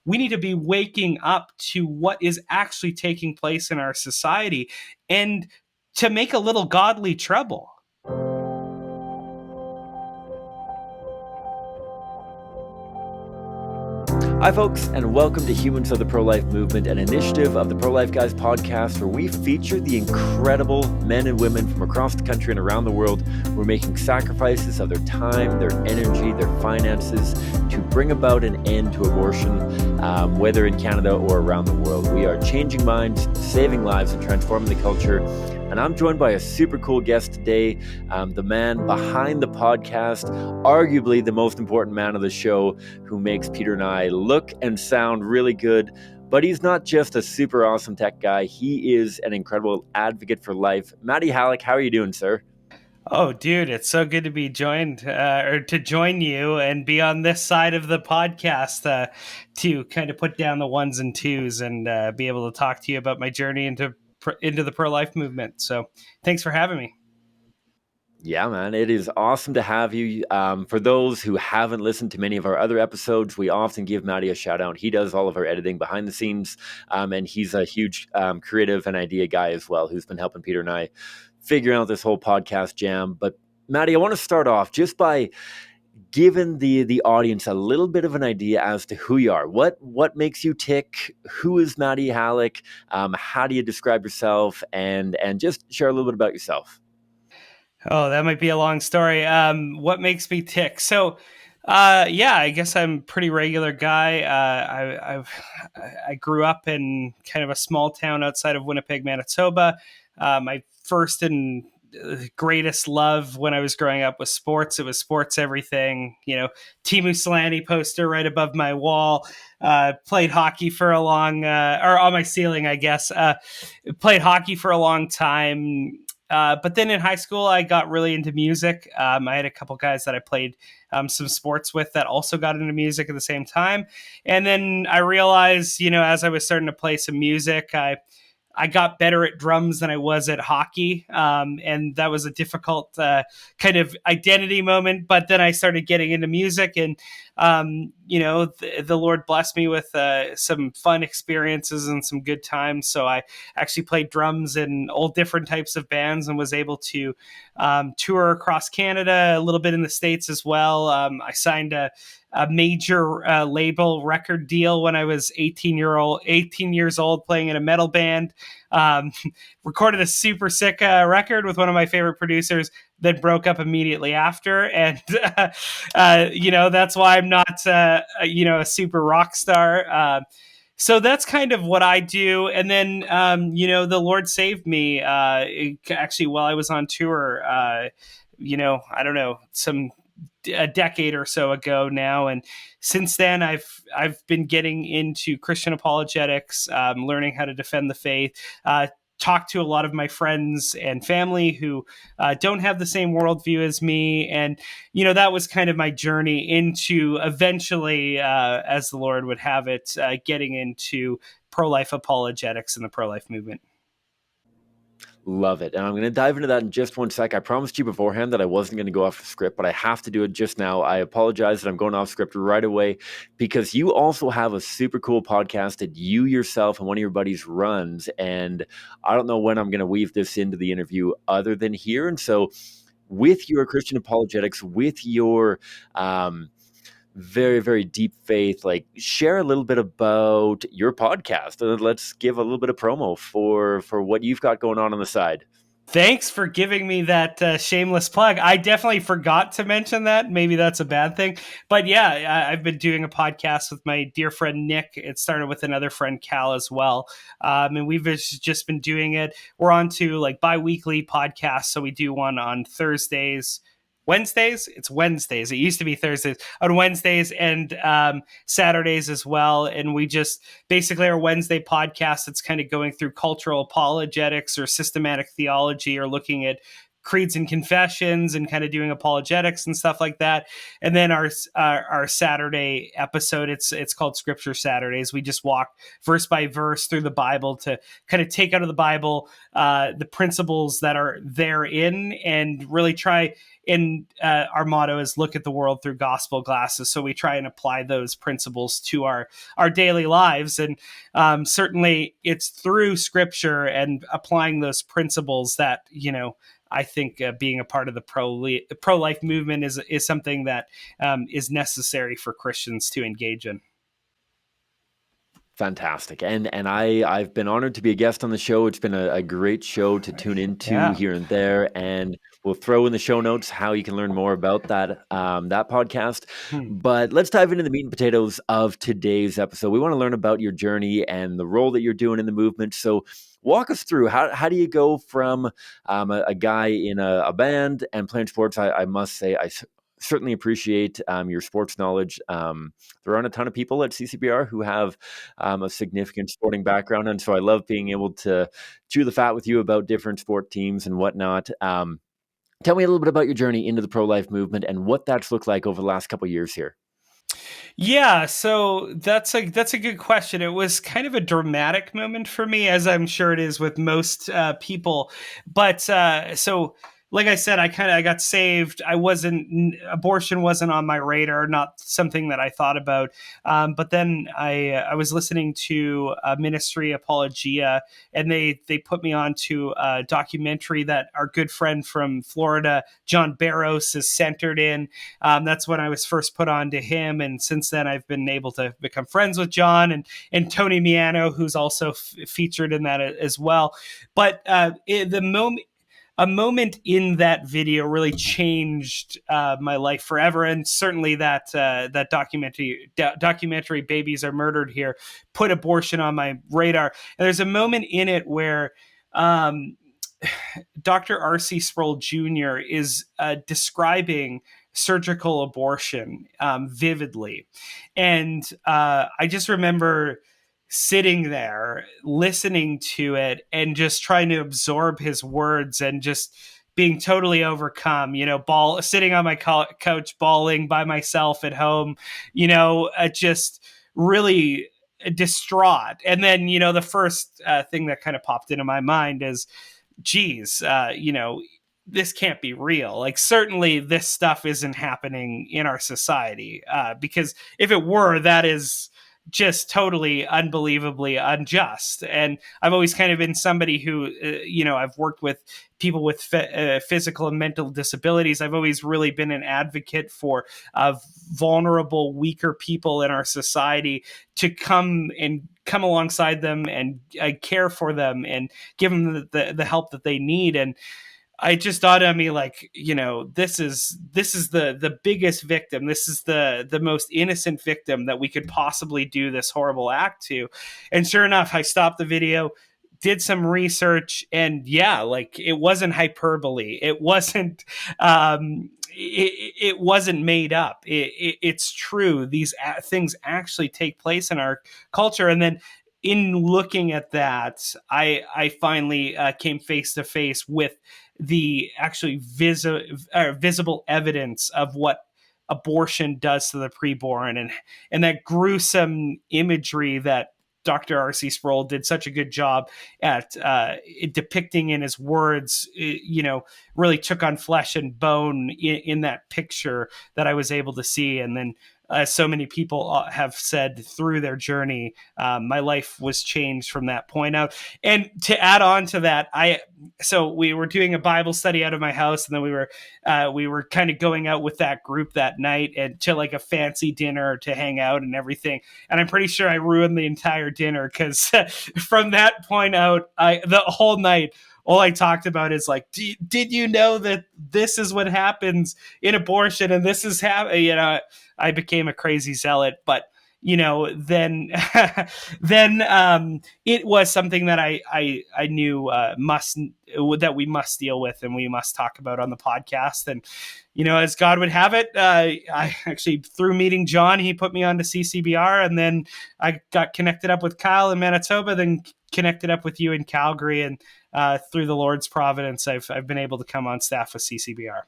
we need to be waking up to what is actually taking place in our society and to make a little godly trouble. Hi folks, and welcome to Humans of the Pro-Life Movement, an initiative of the Pro-Life Guys podcast where we feature the incredible men and women from across the country and around the world who are making sacrifices of their time, their energy, their finances to bring about an end to abortion, whether in Canada or around the world. We are changing minds, saving lives, and transforming the culture. And I'm joined by a super cool guest today, the man behind the podcast, arguably the most important man of the show, who makes Peter and I look and sound really good. But he's not just a super awesome tech guy. He is an incredible advocate for life. Matty Hallick, how are you doing, sir? Oh, dude, it's so good to be joined or to join you and be on this side of the podcast to kind of put down the ones and twos and be able to talk to you about my journey into the pro-life movement. So thanks for having me. Yeah, man, it is awesome to have you. For those who haven't listened to many of our other episodes, we often give Matty a shout out. He does all of our editing behind the scenes, and he's a huge creative and idea guy as well, who's been helping Peter and I figure out this whole podcast jam. But Matty, I want to start off just by giving the audience a little bit of an idea as to who you are. What makes you tick? Who is Matty Hallick? How do you describe yourself? And just share a little bit about yourself. Oh, that might be a long story. What makes me tick? So, I guess I'm a pretty regular guy. I grew up in kind of a small town outside of Winnipeg, Manitoba. My first and greatest love when I was growing up was sports. It was sports everything. Teemu Selanne poster right above my wall. Played hockey for a long, or on my ceiling, I guess. Played hockey for a long time. But then in high school, I got really into music. I had a couple guys that I played some sports with that also got into music at the same time. And then I realized, as I was starting to play some music, I got better at drums than I was at hockey. And that was a difficult kind of identity moment. But then I started getting into music and, the Lord blessed me with some fun experiences and some good times. So I actually played drums in all different types of bands and was able to tour across Canada, a little bit in the States as well. I signed a major label record deal when I was 18 years old, playing in a metal band. Recorded a super sick record with one of my favorite producers that broke up immediately after. And, that's why I'm not, a super rock star. So that's kind of what I do. And then, the Lord saved me actually while I was on tour, I don't know, a decade or so ago now, and since then I've been getting into Christian apologetics, learning how to defend the faith. Talk to a lot of my friends and family who don't have the same worldview as me, and that was kind of my journey into eventually, as the Lord would have it, getting into pro-life apologetics and the pro-life movement. Love it. And I'm going to dive into that in just one sec. I promised you beforehand that I wasn't going to go off the script, but I have to do it just now. I apologize that I'm going off script right away because you also have a super cool podcast that you yourself and one of your buddies runs. And I don't know when I'm going to weave this into the interview other than here. And so with your Christian apologetics, with your very, very deep faith, like share a little bit about your podcast and let's give a little bit of promo for what you've got going on the side. Thanks for giving me that shameless plug. I definitely forgot to mention that. Maybe that's a bad thing. But yeah, I've been doing a podcast with my dear friend Nick. It started with another friend, Cal, as well. And we've just been doing it. We're on to like bi-weekly podcasts. So we do one on Thursdays. Wednesdays? It's Wednesdays. It used to be Thursdays. On Wednesdays and Saturdays as well. And we just basically our Wednesday podcast, it's kind of going through cultural apologetics or systematic theology or looking at creeds and confessions and kind of doing apologetics and stuff like that. And then our Saturday episode, it's called Scripture Saturdays. We just walk verse by verse through the Bible to kind of take out of the Bible the principles that are therein and really try. And our motto is look at the world through gospel glasses. So we try and apply those principles to our daily lives. And certainly it's through scripture and applying those principles that, I think being a part of the pro-life movement is something that is necessary for Christians to engage in. Fantastic. And I've been honored to be a guest on the show. It's been a great show to tune into here and there. And we'll throw in the show notes how you can learn more about that podcast. But let's dive into the meat and potatoes of today's episode. We want to learn about your journey and the role that you're doing in the movement. So walk us through how do you go from a guy in a band and playing sports? I must say, I certainly appreciate your sports knowledge. There aren't a ton of people at CCBR who have a significant sporting background, and so I love being able to chew the fat with you about different sport teams and whatnot. Tell me a little bit about your journey into the pro-life movement and what that's looked like over the last couple of years here. Yeah, so that's a good question. It was kind of a dramatic moment for me, as I'm sure it is with most people. But so, like I said, I got saved. Abortion wasn't on my radar, not something that I thought about. But then I was listening to Ministry Apologia, and they put me on to a documentary that our good friend from Florida, John Barros, is centered in. That's when I was first put on to him, and since then I've been able to become friends with John and Tony Miano, who's also featured in that as well. But a moment in that video really changed my life forever, and certainly that documentary "Babies Are Murdered Here" put abortion on my radar. And there's a moment in it where Dr. R.C. Sproul Jr. is describing surgical abortion vividly, and I just remember sitting there listening to it and just trying to absorb his words and just being totally overcome, sitting on my couch bawling by myself at home, just really distraught. And then the first thing that kind of popped into my mind is, geez, this can't be real. Like, certainly this stuff isn't happening in our society, because if it were, that is just totally unbelievably unjust. And I've always kind of been somebody who, I've worked with people with physical and mental disabilities. I've always really been an advocate for vulnerable, weaker people in our society to come alongside them and care for them and give them the help that they need. And I just thought of me like, this is the biggest victim. This is the most innocent victim that we could possibly do this horrible act to. And sure enough, I stopped the video, did some research, and it wasn't hyperbole. It wasn't it wasn't made up. It's true. These things actually take place in our culture. And then in looking at that, I finally came face to face with the actually visible evidence of what abortion does to the preborn, and that gruesome imagery that Dr. R.C. Sproul did such a good job at depicting in his words, really took on flesh and bone in that picture that I was able to see. And then so many people have said through their journey, my life was changed from that point out. And to add on to that, so we were doing a Bible study out of my house, and then we were kind of going out with that group that night and to like a fancy dinner to hang out and everything. And I'm pretty sure I ruined the entire dinner, because from that point out, the whole night, all I talked about is like, did you know that this is what happens in abortion, and this is I became a crazy zealot. But then it was something that I knew that we must deal with and we must talk about on the podcast. And as God would have it, I actually, through meeting John, he put me on to CCBR, and then I got connected up with Kyle in Manitoba, then connected up with you in Calgary, and through the Lord's providence, I've been able to come on staff with CCBR.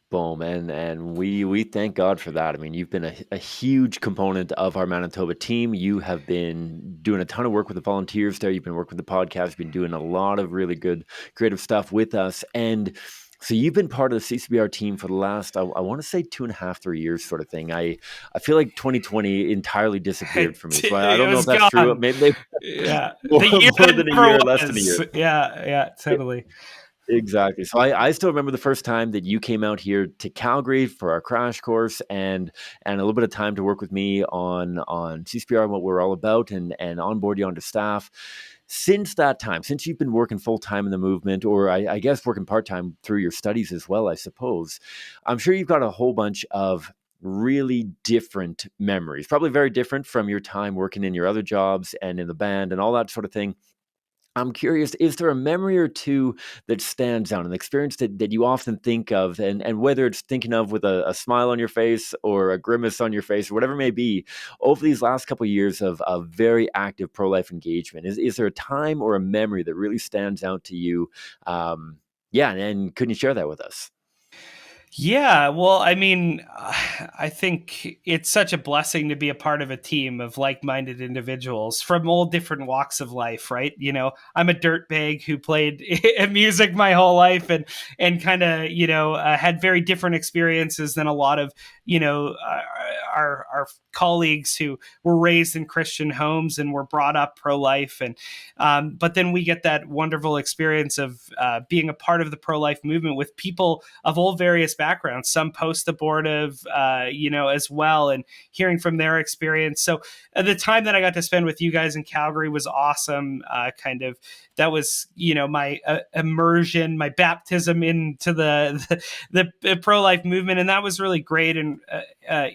Boom, and we thank God for that. I mean, you've been a huge component of our Manitoba team. You have been doing a ton of work with the volunteers there. You've been working with the podcast. You've been doing a lot of really good creative stuff with us. And so you've been part of the CCBR team for the last, I want to say 2.5, 3 years sort of thing. I feel like 2020 entirely disappeared for me. So I It don't know was if that's true. gone. Maybe Yeah, more, the year more that than a never year, less than a was. year. Yeah, totally. Exactly. So I still remember the first time that you came out here to Calgary for our crash course and a little bit of time to work with me on CCPR and what we're all about and onboard you onto staff. Since that time, since you've been working full time in the movement, or I guess working part time through your studies as well, I suppose, I'm sure you've got a whole bunch of really different memories, probably very different from your time working in your other jobs and in the band and all that sort of thing. I'm curious, is there a memory or two that stands out, an experience that you often think of, and whether it's thinking of with a smile on your face or a grimace on your face or whatever it may be, over these last couple of years of very active pro-life engagement? Is there a time or a memory that really stands out to you? Yeah, and couldn't you share that with us? Yeah, well, I mean, I think it's such a blessing to be a part of a team of like-minded individuals from all different walks of life, right? You know, I'm a dirtbag who played music my whole life and kind of, had very different experiences than a lot of, our colleagues who were raised in Christian homes and were brought up pro-life, and but then we get that wonderful experience of being a part of the pro-life movement with people of all various backgrounds, some post-abortive, as well, and hearing from their experience. So the time that I got to spend with you guys in Calgary was awesome. That was, my immersion, my baptism into the pro-life movement, and that was really great and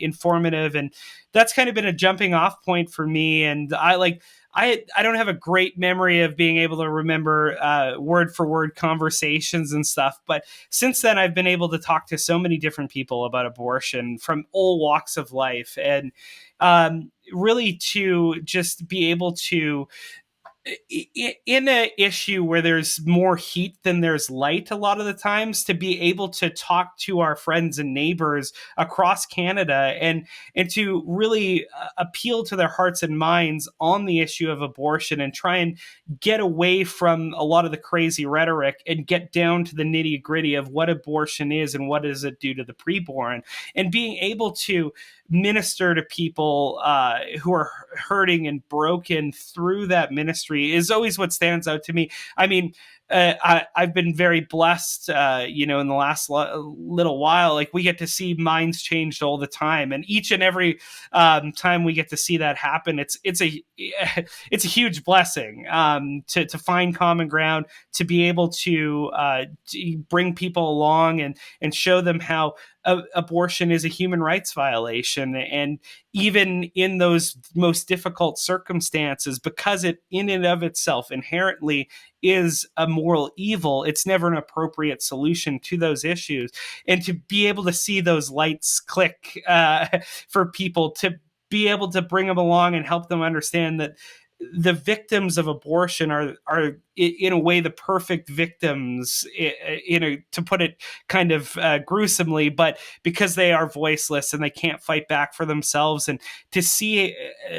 informative, and that's kind of been a jumping off point for me. And I don't have a great memory of being able to remember word for word conversations and stuff. But since then, I've been able to talk to so many different people about abortion from all walks of life. And really to just be able to, in an issue where there's more heat than there's light a lot of the times, to be able to talk to our friends and neighbors across Canada and to really appeal to their hearts and minds on the issue of abortion and try and get away from a lot of the crazy rhetoric and get down to the nitty gritty of what abortion is and what does it do to the preborn, and being able to minister to people who are hurting and broken through that ministry is always what stands out to me. I mean, I've been very blessed, in the last little while. Like, we get to see minds changed all the time, and each and every time we get to see that happen, it's a huge blessing to find common ground, to be able to bring people along and show them how abortion is a human rights violation, and even in those most difficult circumstances, because it in and of itself inherently is a moral evil, it's never an appropriate solution to those issues. And to be able to see those lights click for people, to be able to bring them along and help them understand that the victims of abortion are in a way the perfect victims, to put it kind of gruesomely, but because they are voiceless and they can't fight back for themselves, and to see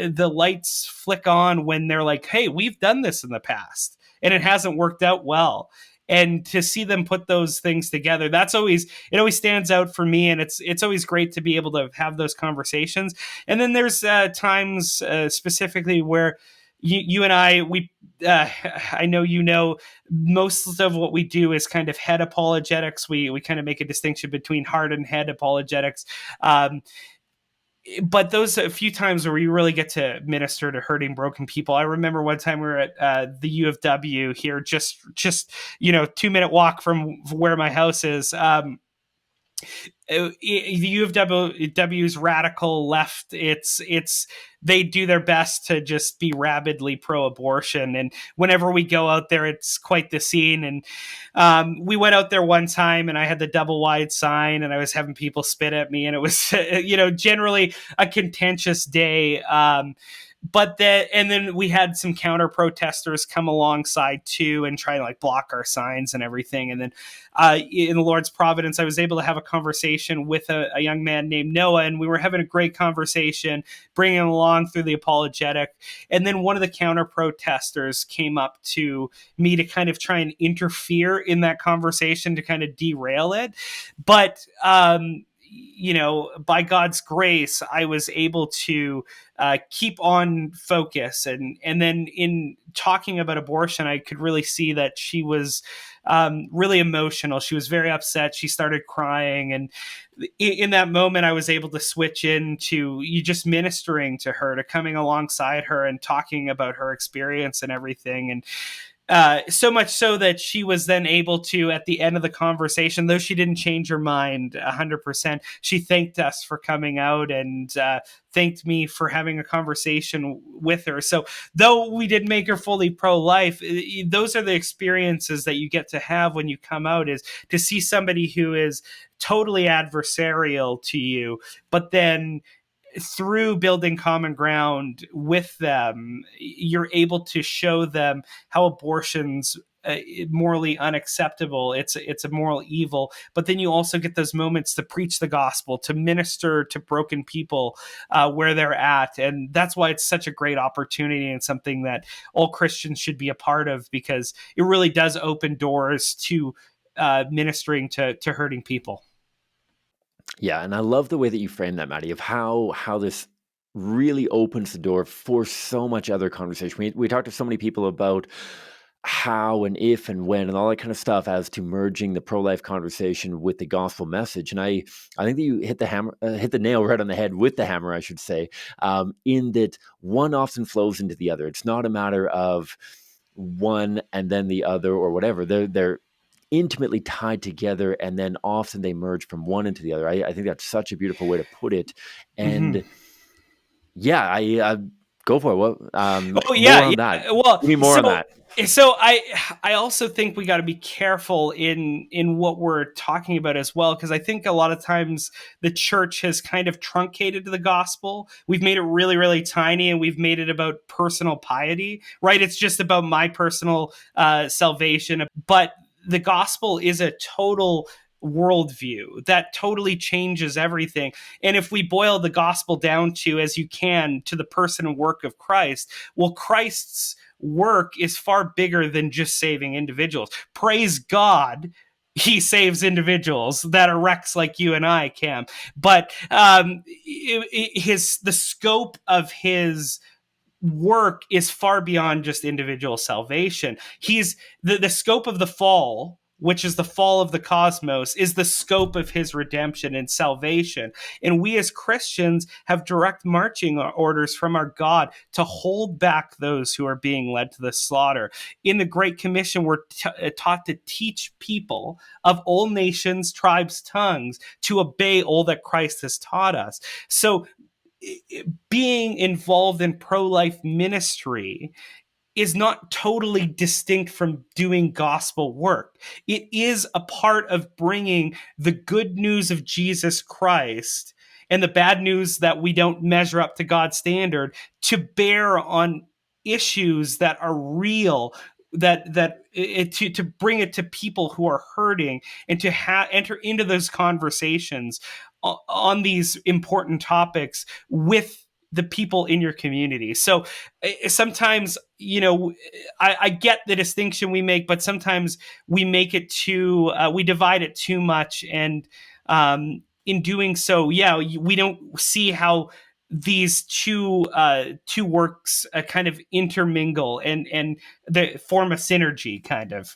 the lights flick on when they're like, hey, we've done this in the past and it hasn't worked out well, and to see them put those things together, it always stands out for me. And it's always great to be able to have those conversations. And then there's times specifically where you and I know most of what we do is kind of head apologetics. We kind of make a distinction between heart and head apologetics. But those a few times where you really get to minister to hurting, broken people. I remember one time we were at the U of W here, just 2-minute walk from where my house is. the U of W's radical left, it's they do their best to just be rabidly pro-abortion, and whenever we go out there, it's quite the scene. And we went out there one time, and I had the double wide sign, and I was having people spit at me, and it was generally a contentious day. And then we had some counter protesters come alongside too and try to like block our signs and everything. And then in the Lord's providence, I was able to have a conversation with a young man named Noah, and we were having a great conversation, bringing him along through the apologetic. And then one of the counter protesters came up to me to kind of try and interfere in that conversation to kind of derail it. But by God's grace, I was able to keep on focus. And then in talking about abortion, I could really see that she was really emotional. She was very upset. She started crying. And in that moment, I was able to switch into you just ministering to her, to coming alongside her and talking about her experience and everything. And so much so that she was then able to, at the end of the conversation, though she didn't change her mind 100%, she thanked us for coming out and thanked me for having a conversation with her. So though we did make her fully pro-life, those are the experiences that you get to have when you come out, is to see somebody who is totally adversarial to you, but then through building common ground with them, you're able to show them how abortion's morally unacceptable. It's a moral evil. But then you also get those moments to preach the gospel, to minister to broken people where they're at. And that's why it's such a great opportunity and something that all Christians should be a part of, because it really does open doors to ministering to hurting people. Yeah, and I love the way that you frame that, Matty, of how this really opens the door for so much other conversation. We talked to so many people about how and if and when and all that kind of stuff as to merging the pro-life conversation with the gospel message. And I think that you hit the nail right on the head with the hammer, I should say, in that one often flows into the other. It's not a matter of one and then the other or whatever. They're intimately tied together, and then often they merge from one into the other. I think that's such a beautiful way to put it. And yeah, I go for it. What? Oh yeah, more on that. Well, Give me more on that. So I also think we got to be careful in what we're talking about as well, because I think a lot of times the church has kind of truncated the gospel. We've made it really, really tiny, and we've made it about personal piety, right? It's just about my personal salvation, but the gospel is a total worldview that totally changes everything. And if we boil the gospel down to, as you can, to the person and work of Christ, well, Christ's work is far bigger than just saving individuals. Praise God, he saves individuals that are wrecks like you and I, Cam. But the scope of his work is far beyond just individual salvation. He's the scope of the fall, which is the fall of the cosmos, is the scope of his redemption and salvation. And we as Christians have direct marching orders from our God to hold back those who are being led to the slaughter. In the Great Commission, we're taught to teach people of all nations, tribes, tongues to obey all that Christ has taught us. So being involved in pro-life ministry is not totally distinct from doing gospel work. It is a part of bringing the good news of Jesus Christ and the bad news that we don't measure up to God's standard to bear on issues that are real, to bring it to people who are hurting, and to enter into those conversations on these important topics with the people in your community. So sometimes, I get the distinction we make, but sometimes we make it we divide it too much. And in doing so, we don't see how these two works kind of intermingle and they form a synergy, kind of.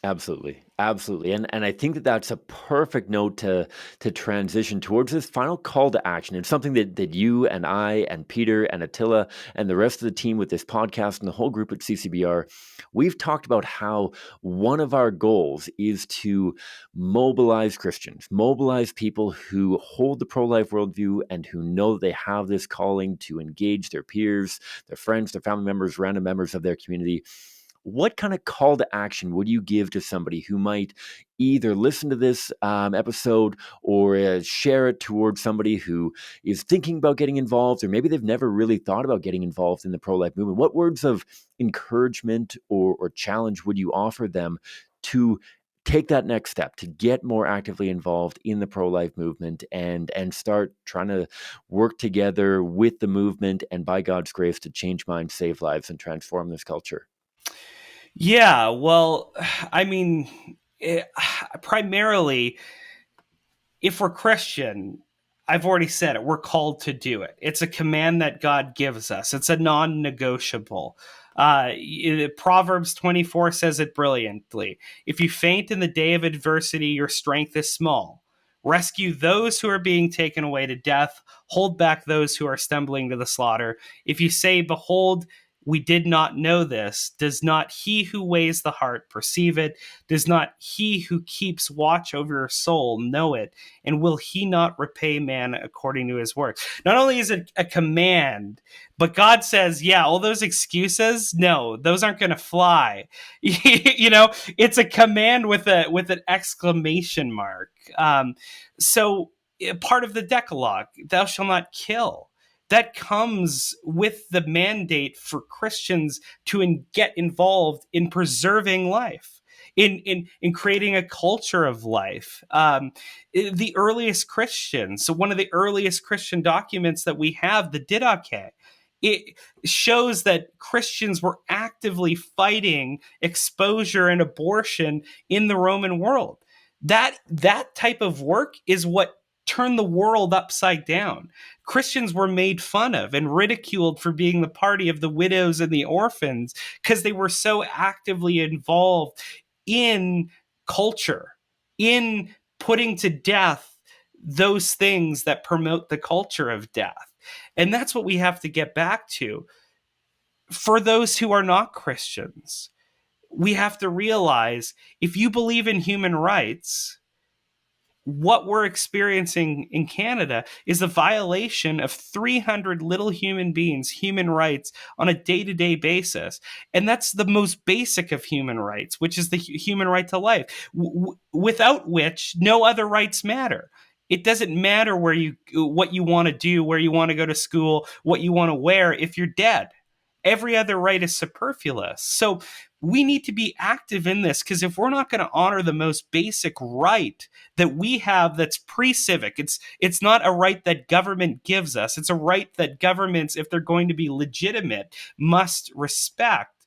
Absolutely. Absolutely. And I think that that's a perfect note to transition towards this final call to action. It's something that you and I and Peter and Attila and the rest of the team with this podcast and the whole group at CCBR, we've talked about how one of our goals is to mobilize Christians, mobilize people who hold the pro-life worldview and who know they have this calling to engage their peers, their friends, their family members, random members of their community. What kind of call to action would you give to somebody who might either listen to this episode or share it towards somebody who is thinking about getting involved, or maybe they've never really thought about getting involved in the pro-life movement? What words of encouragement or challenge would you offer them to take that next step, to get more actively involved in the pro-life movement and start trying to work together with the movement and, by God's grace, to change minds, save lives, and transform this culture? Yeah, well, I mean, primarily, if we're Christian, I've already said it, we're called to do it. It's a command that God gives us, it's a non negotiable. Proverbs 24 says it brilliantly. If you faint in the day of adversity, your strength is small. Rescue those who are being taken away to death. Hold back those who are stumbling to the slaughter. If you say, behold, we did not know this, does not he who weighs the heart perceive it? Does not he who keeps watch over your soul know it? And will he not repay man according to his work? Not only is it a command, but God says, yeah, all those excuses, no, those aren't going to fly. It's a command with an exclamation mark. So part of the Decalogue, thou shalt not kill, that comes with the mandate for Christians to get involved in preserving life, in creating a culture of life. The earliest Christians, so one of the earliest Christian documents that we have, the Didache, it shows that Christians were actively fighting exposure and abortion in the Roman world. That type of work is what turned the world upside down. Christians were made fun of and ridiculed for being the party of the widows and the orphans because they were so actively involved in culture, in putting to death those things that promote the culture of death. And that's what we have to get back to. For those who are not Christians, we have to realize if you believe in human rights, what we're experiencing in Canada is a violation of 300 little human beings' human rights on a day-to-day basis. And that's the most basic of human rights, which is the human right to life, without which no other rights matter. It doesn't matter what you want to do, where you want to go to school, what you want to wear if you're dead. Every other right is superfluous. So we need to be active in this, because if we're not going to honor the most basic right that we have that's pre-civic, it's not a right that government gives us. It's a right that governments, if they're going to be legitimate, must respect.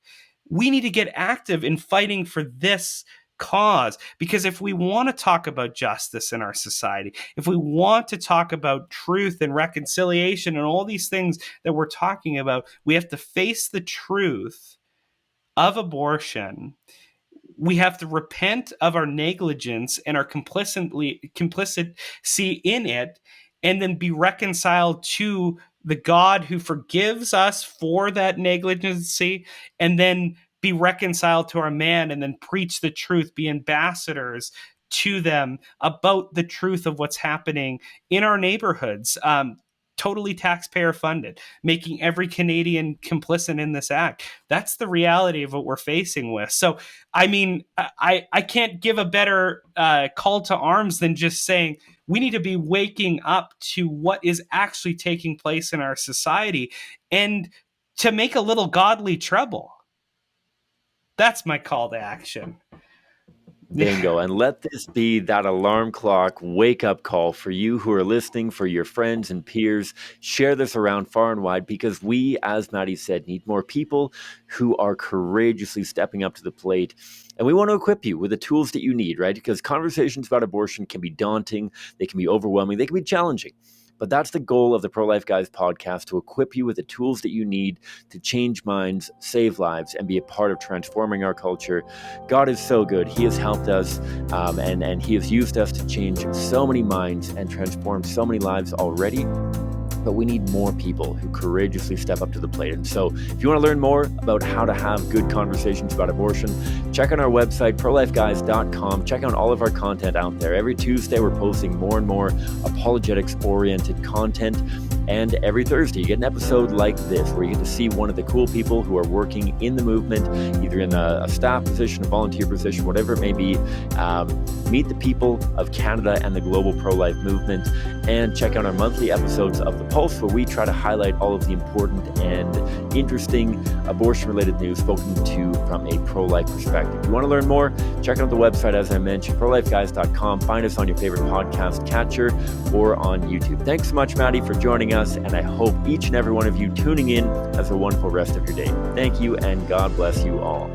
We need to get active in fighting for this cause, because if we want to talk about justice in our society, if we want to talk about truth and reconciliation and all these things that we're talking about, we have to face the truth of abortion. We have to repent of our negligence and our complicity in it, and then be reconciled to the God who forgives us for that negligency, and then be reconciled to our man, and then preach the truth, be ambassadors to them about the truth of what's happening in our neighborhoods. Totally taxpayer funded, making every Canadian complicit in this act. That's the reality of what we're facing with. So, I mean, I can't give a better call to arms than just saying we need to be waking up to what is actually taking place in our society and to make a little godly trouble. That's my call to action. Bingo. And let this be that alarm clock wake up call for you who are listening, for your friends and peers. Share this around far and wide, because we, as Matty said, need more people who are courageously stepping up to the plate. And we want to equip you with the tools that you need, right? Because conversations about abortion can be daunting, they can be overwhelming, they can be challenging. But that's the goal of the Pro-Life Guys podcast, to equip you with the tools that you need to change minds, save lives, and be a part of transforming our culture. God is so good. He has helped us, and He has used us to change so many minds and transform so many lives already. But we need more people who courageously step up to the plate. And so if you want to learn more about how to have good conversations about abortion, check out our website, prolifeguys.com. Check out all of our content out there. Every Tuesday, we're posting more and more apologetics-oriented content. And every Thursday, you get an episode like this, where you get to see one of the cool people who are working in the movement, either in a staff position, a volunteer position, whatever it may be. Meet the people of Canada and the global pro-life movement, and check out our monthly episodes of The Pulse, where we try to highlight all of the important and interesting abortion-related news spoken to from a pro-life perspective. If you want to learn more, check out the website, as I mentioned, prolifeguys.com. Find us on your favorite podcast catcher or on YouTube. Thanks so much, Matty, for joining us, and I hope each and every one of you tuning in has a wonderful rest of your day. Thank you, and God bless you all.